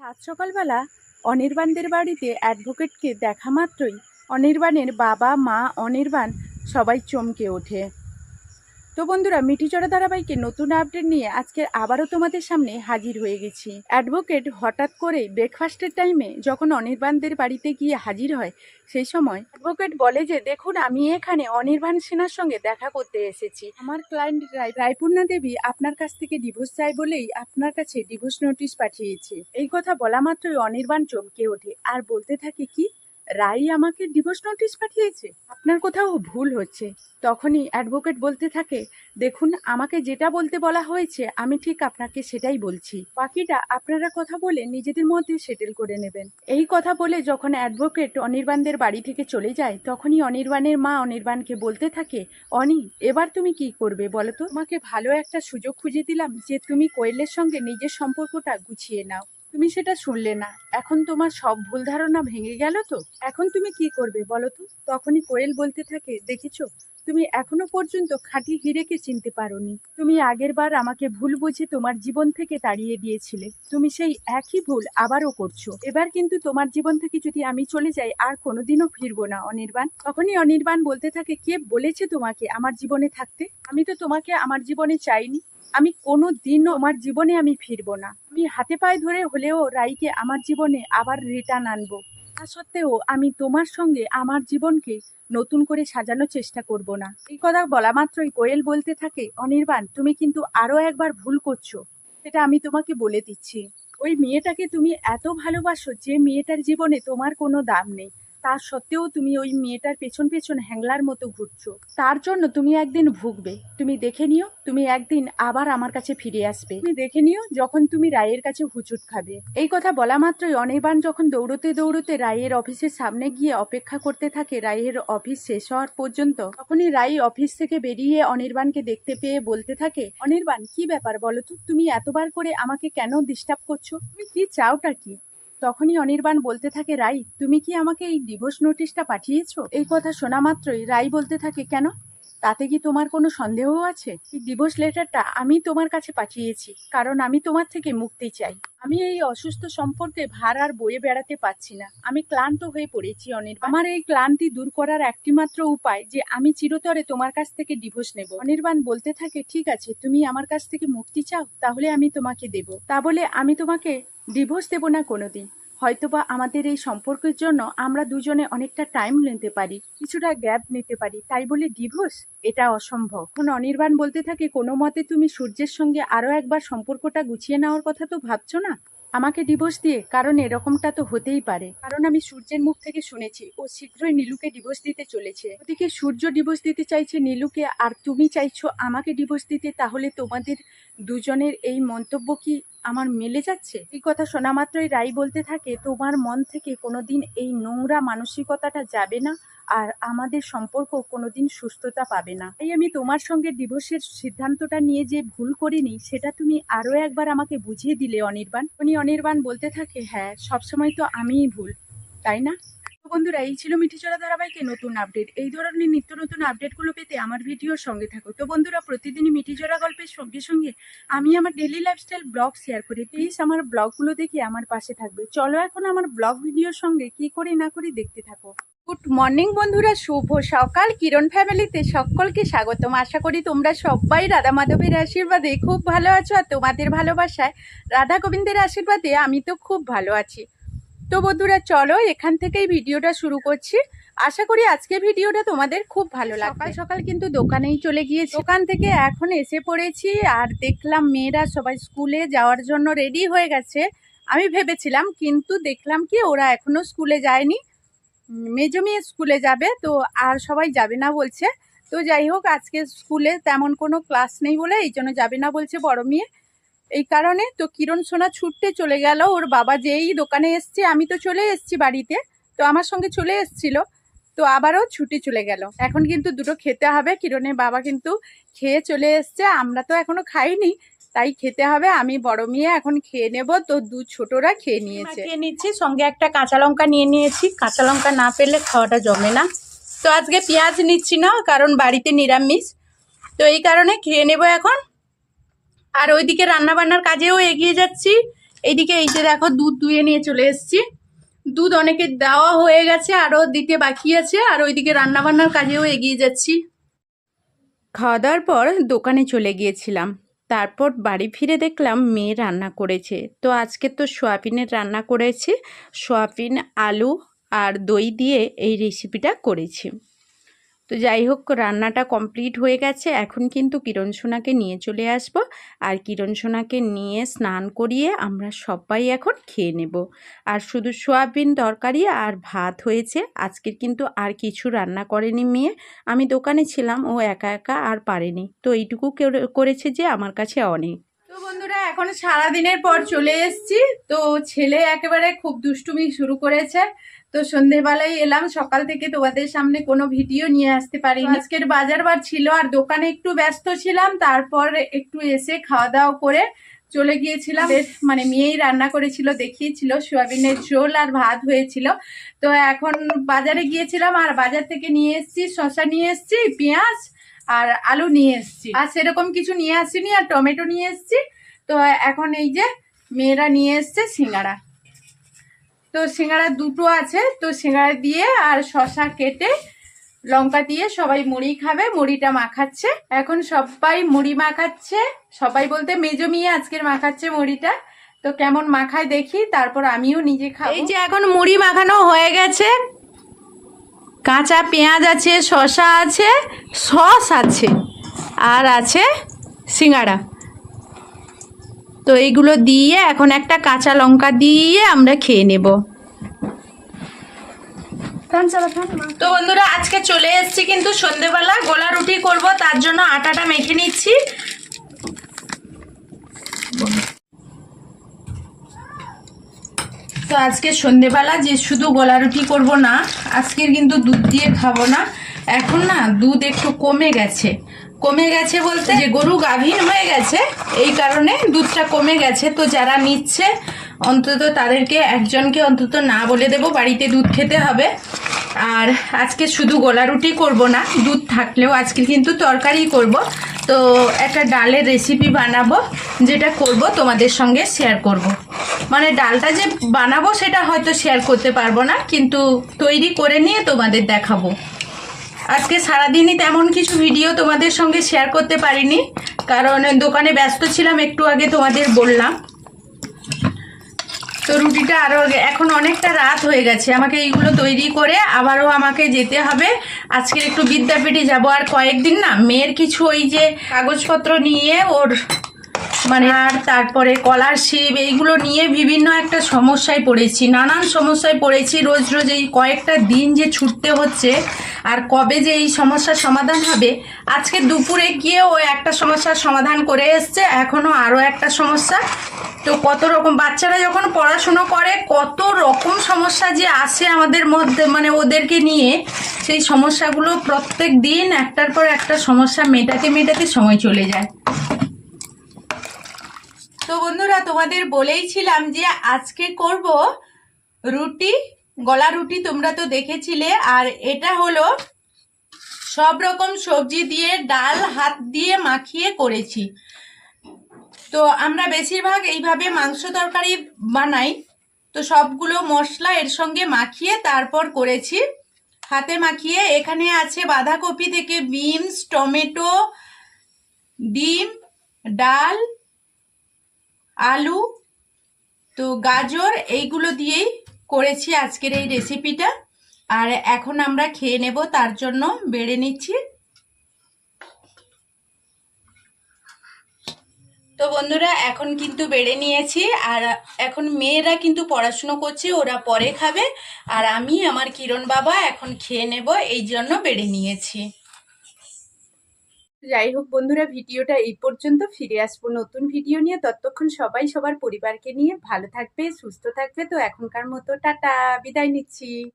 আজ সকালবেলা অনির্বাণদের বাড়িতে অ্যাডভোকেটকে দেখা মাত্রই অনির্বাণের বাবা মা অনির্বাণ সবাই চমকে ওঠে। তো বন্ধুরা, মিঠিচড়া ধারাবাহিকে নতুন আপডেট নিয়ে আজকে আবারও তোমাদের সামনে হাজির হয়ে গেছি। অ্যাডভোকেট হঠাৎ করে ব্রেকফাস্টের টাইমে যখন অনির্বাণদের বাড়িতে গিয়ে হাজির হয়, সেই সময় অ্যাডভোকেট বলে যে দেখুন, আমি এখানে অনির্বাণ সেনার সঙ্গে দেখা করতে এসেছি। আমার ক্লায়েন্ট রায়পূর্ণা দেবী আপনার কাছ থেকে ডিভোর্স চাই বলেই আপনার কাছে ডিভোর্স নোটিশ পাঠিয়েছে। এই কথা বলা মাত্রই অনির্বাণ চমকে ওঠে আর বলতে থাকে, কি রাই আমাকে ডিভোর্স নোটিশ পাঠিয়েছে? আপনার কোথাও ভুল হচ্ছে। তখনই অ্যাডভোকেট বলতে থাকে, দেখুন, আমাকে যেটা বলতে বলা হয়েছে আমি ঠিক আপনাকে সেটাই বলছি, বাকিটা আপনারা কথা বলে নিজেদের মধ্যে সেটেল করে নেবেন। এই কথা বলে যখন অ্যাডভোকেট অনির্বাণদের বাড়ি থেকে চলে যায়, তখনই অনির্বাণের মা অনির্বাণকে বলতে থাকে, অনি, এবার তুমি কি করবে বলো তো? তোমাকে ভালো একটা সুযোগ খুঁজে দিলাম যে তুমি কোয়েলের সঙ্গে নিজের সম্পর্কটা গুছিয়ে নাও, তুমি সেটা শুনলে না। এখন তোমার সব ভুল ধারণা ভেঙে গেল তো, এখন তুমি কি করবে বলো তো? তখনই কোয়েল বলতে থাকে, দেখেছো, তুমি এখনো পর্যন্ত খাঁটি হিরেকে চিনতে পারোনি। তুমি আগের বার আমাকে ভুল বুঝে তোমার জীবন থেকে তাড়িয়ে দিয়েছিলে, তুমি সেই একই ভুল আবারও করছো। এবার কিন্তু তোমার জীবন থেকে যদি আমি চলে যাই আর কোনোদিনও ফিরবো না অনির্বাণ। তখনই অনির্বাণ বলতে থাকে, কে বলেছে তোমাকে আমার জীবনে থাকতে? আমি তো তোমাকে আমার জীবনে চাইনি, আমি কোনো দিনও আমার জীবনে আমি ফিরবো না। আমি হাতে পায়ে ধরে হলেও রাইকে আমার জীবনে আবার রিটার্ন আনবো। তা সত্ত্বেও আমি তোমার সঙ্গে আমার জীবনকে নতুন করে সাজানোর চেষ্টা করব না। এই কথা বলা মাত্রই কোয়েল বলতে থাকে, অনির্বাণ, তুমি কিন্তু আরো একবার ভুল করছো, সেটা আমি তোমাকে বলে দিচ্ছি। ওই মেয়েটাকে তুমি এত ভালোবাসো যে মেয়েটার জীবনে তোমার কোনো দাম নেই, তার সত্ত্বেও তুমি ওই মেয়েটার পেছন পেছন হ্যাংলার মতো ঘুরছো। তার জন্য তুমি একদিন ভুগবে। তুমি দেখে নিও, তুমি একদিন আবার আমার কাছে ফিরে আসবে। তুমি দেখে নিও যখন তুমি রায়ের কাছে হুচুট খাবে। এই কথা বলা মাত্রই অনির্বাণ যখন দৌড়তে দৌড়তে রায়ের অফিসের সামনে গিয়ে অপেক্ষা করতে থাকে রায়ের অফিস শেষ হওয়ার পর্যন্ত, তখনই রাই অফিস থেকে বেরিয়ে অনির্বাণকে দেখতে পেয়ে বলতে থাকে, অনির্বাণ, কি ব্যাপার বলো তো? তুমি এতবার করে আমাকে কেন ডিস্টার্ব করছো? তুমি কি চাওটা কি? তখনই অনির্বাণ বলতে থাকে, রাই, তুমি কি আমাকে এই ডিভোর্স নোটিশটা পাঠিয়েছো? এই কথা শোনা মাত্রই রাই বলতে থাকে, কেন? তাতে কি তোমার কোনো সন্দেহ আছে? এই ডিভোর্স লেটারটা আমি তোমার কাছে পাঠিয়েছি কারণ আমি তোমার থেকে মুক্তি চাই। আমি এই অসুস্থ সম্পর্কে ভার আর বয়ে বেড়াতে পারছি না। আমি ক্লান্ত হয়ে পড়েছি অনির্বাণ। আমার এই ক্লান্তি দূর করার একটিমাত্র উপায় যে আমি চিরতরে তোমার কাছ থেকে ডিভোর্স নেব। অনির্বাণ বলতে থাকে, ঠিক আছে, তুমি আমার কাছ থেকে মুক্তি চাও, তাহলে আমি তোমাকে দেব। তা বলে আমি তোমাকে ডিভোর্স দেব না কোনোদিন। হয়তোবা আমাদের এই সম্পর্কের জন্য আমরা দুজনে অনেকটা টাইম নিতে পারি, কিছুটা গ্যাপ নিতে পারি, তাই বলে ডিভোর্স? এটা অসম্ভব। এখন অনির্বাণ বলতে থাকে, কোনো মতে তুমি সূর্যের সঙ্গে আরো একবার সম্পর্কটা গুছিয়ে নেওয়ার কথা তো ভাবছো না আমাকে ডিভোর্স দিয়ে? কারণ এরকমটা তো হতেই পারে, কারণ আমি সূর্যের মুখ থেকে শুনেছি ও শীঘ্রই নীলুকে ডিভোর্স দিতে চলেছে। ওদিকে সূর্য ডিভোর্স দিতে চাইছে নীলুকে, আর তুমি চাইছো আমাকে ডিভোর্স দিতে। তাহলে তোমাদের দুজনের এই মন্তব্য কি আমার মেলে যাচ্ছে? এই কথা শোনা মাত্রই রাই বলতে থাকে, তোমার মন থেকে কোনোদিন এই নোংরা মানসিকতাটা যাবে না, আর আমাদের সম্পর্ক কোনোদিন সুস্থতা পাবে না। তাই আমি তোমার সঙ্গে ডিভোর্সের সিদ্ধান্তটা নিয়ে যে ভুল করিনি সেটা তুমি আরো একবার আমাকে বুঝিয়ে দিলে অনির্বাণ। অনির্বাণ বলতে থাকে, হ্যাঁ, সবসময় তো আমিই ভুল, তাই না? তো বন্ধুরা, এই ছিল মিঠিচড়া ধারাবাহিকের নতুন আপডেট। এই ধরনের নিত্য নতুন আপডেটগুলো পেতে আমার ভিডিওর সঙ্গে থাকো। তো বন্ধুরা, প্রতিদিনই মিঠিচড়া গল্পের সঙ্গে সঙ্গে আমি আমার ডেইলি লাইফস্টাইল ব্লগ শেয়ার করি। প্লিজ আমার ব্লগগুলো দেখে আমার পাশে থাকবে। চলো এখন আমার ব্লগ ভিডিওর সঙ্গে কি করি না করি দেখতে থাকো। গুড মর্নিং বন্ধুরা, শুভ সকাল। কিরণ ফ্যামিলিতে সকলকে স্বাগতম। আশা করি তোমরা সবাই রাধা মাধবের আশীর্বাদে খুব ভালো আছো, আর তোমাদের ভালোবাসায় রাধা গোবিন্দের আশীর্বাদে আমি তো খুব ভালো আছি। তো বন্ধুরা, চলো এখান থেকেই ভিডিওটা শুরু করছি। আশা করি আজকে ভিডিওটা তোমাদের খুব ভালো লাগবে। সকাল সকাল কিন্তু দোকানেই চলে গিয়েছি, দোকান থেকে এখন এসে পড়েছি আর দেখলাম মেয়েরা সবাই স্কুলে যাওয়ার জন্য রেডি হয়ে গেছে। আমি ভেবেছিলাম, কিন্তু দেখলাম কি ওরা এখনো স্কুলে যায়নি। মেজো মেয়ে স্কুলে যাবে, তো আর সবাই যাবে না বলছে। তো যাই হোক, আজকে স্কুলে তেমন কোনো ক্লাস নেই বলে এই জন্য যাবে না বলছে বড় মেয়ে। এই কারণে তো কিরণ সোনা ছুটতে চলে গেল। ওর বাবা যেই দোকানে এসছে, আমি তো চলে এসছি বাড়িতে, তো আমার সঙ্গে চলে এসছিল, তো আবারও ছুটে চলে গেল। এখন কিন্তু দুটো খেতে হবে। কিরণের বাবা কিন্তু খেয়ে চলে এসছে, আমরা তো এখনো খাইনি, তাই খেতে হবে। আমি বড় মেয়ে এখন খেয়ে নেব, তো দু ছোটরা খেয়ে নিয়েছে। খেয়ে নিচ্ছি, সঙ্গে একটা কাঁচা লঙ্কা নিয়ে নিয়েছি। কাঁচা লঙ্কা না পেলে খাওয়াটা জমে না। তো আজকে পেঁয়াজ নিচ্ছি না, কারণ বাড়িতে নিরামিষ, তো এই কারণে খেয়ে নেব এখন। আর ওইদিকে রান্না বান্নার কাজেও এগিয়ে যাচ্ছি। এইদিকে এই যে দেখো দুধ দুয়ে নিয়ে চলে এসেছি। দুধ অনেকে দেওয়া হয়ে গেছে, আরও দিতে বাকি আছে। আর ওইদিকে রান্নাবান্নার কাজেও এগিয়ে যাচ্ছি। খাওয়া দাওয়ার পর দোকানে চলে গিয়েছিলাম, তারপর বাড়ি ফিরে দেখলাম মেয়ে রান্না করেছে। তো আজকে তো সোয়াবিনের রান্না করেছি, সোয়াবিন আলু আর দই দিয়ে এই রেসিপিটা করেছি। তো যাই হোক, রান্নাটা কমপ্লিট হয়ে গেছে। এখন কিন্তু কিরণ সোনাকে নিয়ে চলে আসব, আর কিরণ সোনাকে নিয়ে স্নান করিয়ে আমরা সবাই এখন খেয়ে নেব। আর শুধু সোয়াবিন তরকারি আর ভাত হয়েছে, আজকের কিন্তু আর কিছু রান্না করেনি মেয়ে। আমি দোকানে ছিলাম, ও একা একা আর পারেনি, তো এইটুকু করেছে যে আমার কাছে অনেক। তো বন্ধুরা, এখন সারাদিনের পর চলে এসেছি। তো ছেলে একেবারে খুব দুষ্টুমি শুরু করেছে। তো সন্ধেবেলায় এলাম, সকাল থেকে তোমাদের সামনে কোনো ভিডিও নিয়ে আসতে পারিনি। আজকের বাজার বার ছিল আর দোকানে একটু ব্যস্ত ছিলাম। তারপর একটু এসে খাওয়া দাওয়া করে চলে গিয়েছিলাম। মানে মেয়েই রান্না করেছিল, দেখিয়েছিল, সোয়াবিনের ঝোল আর ভাত হয়েছিল। তো এখন বাজারে গিয়েছিলাম, আর বাজার থেকে নিয়ে এসেছি, শসা নিয়ে এসেছি, পেঁয়াজ আর আলু নিয়ে এসেছি। আর সেরকম কিছু নিয়ে আসিনি, আর টমেটো নিয়ে এসেছি। তো এখন এই যে মেয়েরা নিয়ে এসছে সিঙ্গাড়া। তো সিঙ্গাড়া দুটো আছে, তো সিঙ্গাড়া দিয়ে আর শসা কেটে লঙ্কা দিয়ে সবাই মুড়ি খাবে। মুড়িটা মাখাচ্ছে, এখন সবাই মুড়ি মাখাচ্ছে। সবাই বলতে মেজো মেয়ে আজকের মাখাচ্ছে মুড়িটা। তো কেমন মাখায় দেখি, তারপর আমিও নিজে খাবো। এই যে এখন মুড়ি মাখানো হয়ে গেছে, কাঁচা পেঁয়াজ আছে, শসা আছে, সস আছে, আর আছে সিঙ্গাড়া। তো এইগুলো দিয়ে এখন একটা কাঁচা লঙ্কা দিয়ে আমরা খেয়ে নেব। তো বন্ধুরা, আজকে চলে এসেছি কিন্তু সন্ধেবেলা গোলা রুটি করব, তার জন্য আটাটা মেখে নিচ্ছি। তো আজকে সন্ধেবেলা যে শুধু গোলা রুটি করব না, আজকের কিন্তু দুধ দিয়ে খাবো না। এখন না দুধ একটু কমে গেছে। কমে গেছে বলতে যে গরু গাভীন হয়ে গেছে, এই কারণে দুধটা কমে গেছে। তো যারা নিচ্ছে অন্তত তাদেরকে একজনকে অন্তত না বলে দেব বাড়িতে দুধ খেতে হবে। আর আজকে শুধু গোলা রুটি করব না, দুধ থাকলেও আজকে কিন্তু তরকারি করব। তো একটা ডালের রেসিপি বানাবো, যেটা করব তোমাদের সঙ্গে শেয়ার করব। মানে ডালটা যে বানাবো সেটা হয়তো শেয়ার করতে পারবো না, কিন্তু তৈরি করে নিয়ে তোমাদের দেখাবো। আজকে সারাদিনই তেমন কিছু ভিডিও তোমাদের সঙ্গে শেয়ার করতে পারিনি, কারণ দোকানে ব্যস্ত ছিলাম, একটু আগে তোমাদের বললাম। তো রুটিটা আরও এখন অনেকটা রাত হয়ে গেছে, আমাকে এইগুলো তৈরি করে আবারও আমাকে যেতে হবে। আজকে একটু বিদ্যাপীঠে যাব, আর কয়েকদিন না মেয়ের কিছু ওই যে কাগজপত্র নিয়ে ওর মানে, আর তারপরে স্কলারশিপ এইগুলো নিয়ে বিভিন্ন একটা সমস্যায় পড়েছি, নানান সমস্যায় পড়েছি। রোজ রোজ এই কয়েকটা দিন যে ছুটতে হচ্ছে, আর কবে যে এই সমস্যার সমাধান হবে। আজকে দুপুরে গিয়ে ও একটা সমস্যার সমাধান করে এসছে, এখনও আরও একটা সমস্যা। তো কত রকম বাচ্চারা যখন পড়াশুনো করে কত রকম সমস্যা যে আসে আমাদের মধ্যে, মানে ওদেরকে নিয়ে সেই সমস্যাগুলো প্রত্যেক দিন একটার পর একটা সমস্যা মেটাতে মেটাতে সময় চলে যায়। তো বন্ধুরা, তোমাদের বলেইছিলাম যে আজকে করব রুটি, গলা রুটি, তোমরা তো দেখেছিলে। আর এটা হলো সব রকম সবজি দিয়ে ডাল হাত দিয়ে মাখিয়ে করেছি। তো আমরা বেশিরভাগ এইভাবে মাংস তরকারি বানাই। তো সবগুলো মশলা এর সঙ্গে মাখিয়ে তারপর করেছি, হাতে মাখিয়ে। এখানে আছে বাঁধাকপি থেকে বিনস, টমেটো, ডিম, ডাল, আলু, তো গাজর, এইগুলো দিয়েই করেছি আজকের এই রেসিপিটা। আর এখন আমরা খেয়ে নেব, তার জন্য বেড়ে নিচ্ছি। তো বন্ধুরা, এখন কিন্তু বেড়ে নিয়েছি, আর এখন মেয়েরা কিন্তু পড়াশুনো করছে, ওরা পরে খাবে। আর আমি আমার কিরণ বাবা এখন খেয়ে নেব, এই জন্য বেড়ে নিয়েছি। যাই হোক বন্ধুরা, ভিডিওটা এই পর্যন্ত। ফিরে আসবো নতুন ভিডিও নিয়ে, ততক্ষণ সবাই সবার পরিবারকে নিয়ে ভালো থাকবে, সুস্থ থাকবে। তো এখনকার মতো টাটা, বিদায় নিচ্ছি।